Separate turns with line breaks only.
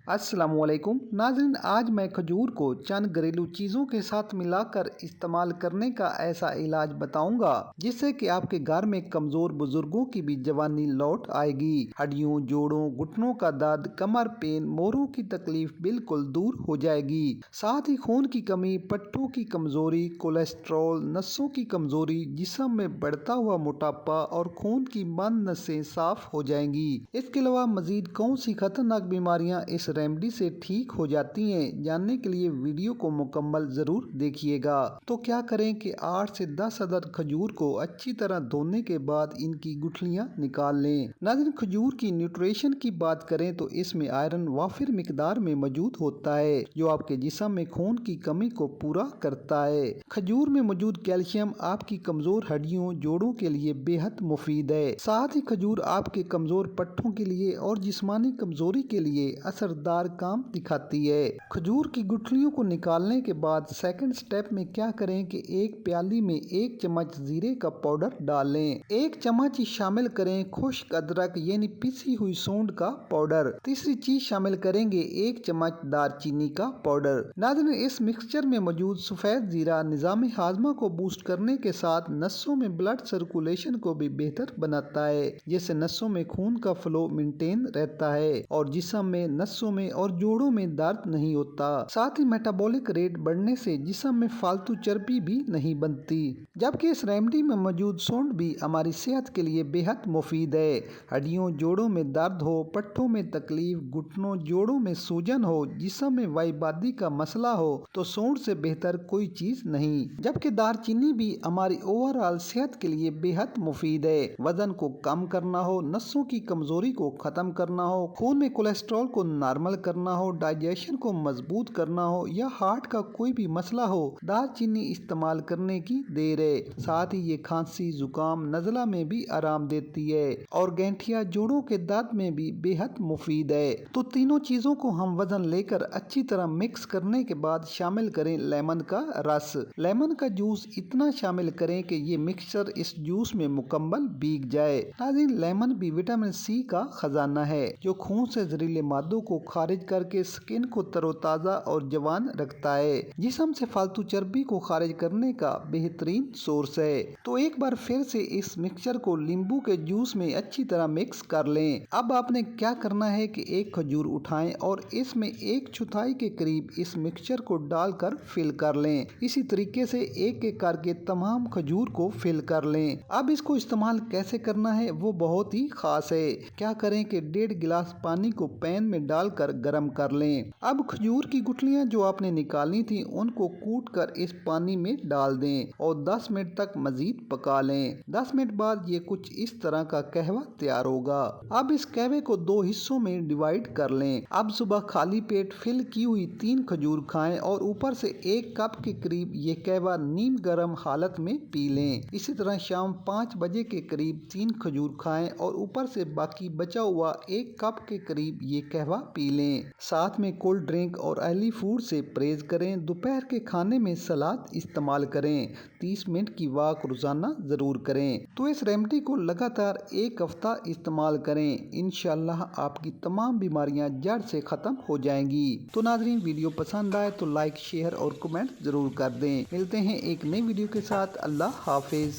अस्सलाम वालेकुम नाज़रीन, आज मैं खजूर को चंद घरेलू चीज़ों के साथ मिलाकर इस्तेमाल करने का ऐसा इलाज बताऊंगा जिससे कि आपके घर में कमज़ोर बुजुर्गों की भी जवानी लौट आएगी। हड्डियों, जोड़ों, घुटनों का दर्द, कमर पेन, मोरों की तकलीफ बिल्कुल दूर हो जाएगी। साथ ही खून की कमी, पट्टों की कमज़ोरी, कोलेस्ट्रॉल, नसों की कमज़ोरी, जिस्म में बढ़ता हुआ मोटापा और खून की बंद नसें साफ हो जाएंगी। इसके अलावा मजीद कौन सी खतरनाक बीमारियां इस रेमेडी से ठीक हो जाती हैं, जानने के लिए वीडियो को मुकम्मल जरूर देखिएगा। तो क्या करें कि 8 से 10 अदद खजूर को अच्छी तरह धोने के बाद इनकी गुठलियां निकाल लें। नाज़रीन, खजूर की न्यूट्रिशन की बात करें तो इसमें आयरन वाफिर मिकदार में मौजूद होता है जो आपके जिस्म में खून की कमी को पूरा करता है। खजूर में मौजूद कैल्शियम आपकी कमजोर हड्डियों, जोड़ों के लिए बेहद मुफीद है। साथ ही खजूर आपके कमजोर पट्टों के लिए और जिस्मानी कमजोरी के लिए असरदार काम दिखाती है। खजूर की गुठलियों को निकालने के बाद सेकंड स्टेप में क्या करें कि एक प्याली में 1 चम्मच जीरे का पाउडर डालें। 1 चम्मच ही शामिल करें खुश्क अदरक यानी पिसी हुई सूंड का पाउडर। तीसरी चीज शामिल करेंगे 1 चम्मच दारचीनी का पाउडर। नाज़रीन, इस मिक्सचर में मौजूद सफेद जीरा निजामी हाजमा को बूस्ट करने के साथ नसों में ब्लड सर्कुलेशन को भी बेहतर बनाता है, जिससे नसों में खून का फ्लो मेंटेन रहता है और जिस्म में, नसों में और जोड़ों में दर्द नहीं होता। साथ ही मेटाबॉलिक रेट बढ़ने से जिस्म में फालतू चर्बी भी नहीं बनती। जबकि इस रेमेडी में मौजूद सूंड भी हमारी सेहत के लिए बेहद मुफीद है। हड्डियों, जोड़ों में दर्द हो, पट्टों में तकलीफ, घुटनों, जोड़ों में सूजन हो, जिस्म में वाईबादी का मसला हो तो सूंड से बेहतर कोई चीज नहीं। जबकि दारचीनी भी हमारी ओवरऑल सेहत के लिए बेहद मुफीद है। वजन को कम करना हो, नसों की कमजोरी को खत्म करना हो, खून में कोलेस्ट्रॉल को नॉर्मल करना हो, डाइजेशन को मजबूत करना हो या हार्ट का कोई भी मसला हो, दालचीनी इस्तेमाल करने की देर है। साथ ही ये खांसी, जुकाम, नज़ला में भी आराम देती है और गैंठिया, जोड़ों के दर्द में भी बेहद मुफीद है। तो तीनों चीजों को हम वजन लेकर अच्छी तरह मिक्स करने के बाद शामिल करें लेमन का रस। लेमन का जूस इतना शामिल करें कि ये मिक्सचर इस जूस में मुकम्मल भीग जाए। नाज़रीन, लेमन भी विटामिन सी का खजाना है जो खून से जहरीले मादों को खारिज करके स्किन को तरोताजा और जवान रखता है। जिस्म से फालतू चर्बी को खारिज करने का बेहतरीन सोर्स है। तो एक बार फिर से इस मिक्सचर को नींबू के जूस में अच्छी तरह मिक्स कर लें। अब आपने क्या करना है कि एक खजूर उठाएं और इसमें 1/4 के करीब इस मिक्सचर को डालकर फिल कर लें। इसी तरीके से एक एक करके तमाम खजूर को फिल कर लें। अब इसको इस्तेमाल कैसे करना है वो बहुत ही खास है। क्या करें कि 1.5 गिलास पानी को पैन में डालकर गर्म कर लें। अब खजूर की गुठलियां जो आपने निकाली थी उनको कूट कर इस पानी में डाल दें और 10 मिनट तक मजीद पका लें। 10 मिनट बाद ये कुछ इस तरह का कहवा तैयार होगा। अब इस कहवे को 2 हिस्सों में डिवाइड कर लें। अब सुबह खाली पेट फिल की हुई 3 खजूर खाएं और ऊपर से 1 कप के करीब ये कहवा नीम गर्म हालत में पी लें। इसी तरह शाम 5 बजे के करीब 3 खजूर खाएं और ऊपर से बाकी बचा हुआ 1 कप के करीब ये कहवा पी लें। साथ में कोल्ड ड्रिंक और ऑयली फूड से परहेज करें। दोपहर के खाने में सलाद इस्तेमाल करें। 30 मिनट की वॉक रोजाना जरूर करें। तो इस रेमेडी को लगातार 1 हफ्ता इस्तेमाल करें। इंशाल्लाह आपकी तमाम बीमारियां जड़ से खत्म हो जाएंगी। तो नाज़रीन, वीडियो पसंद आए तो लाइक, शेयर और कमेंट जरूर कर दें। मिलते हैं एक नई वीडियो के साथ। अल्लाह हाफिज।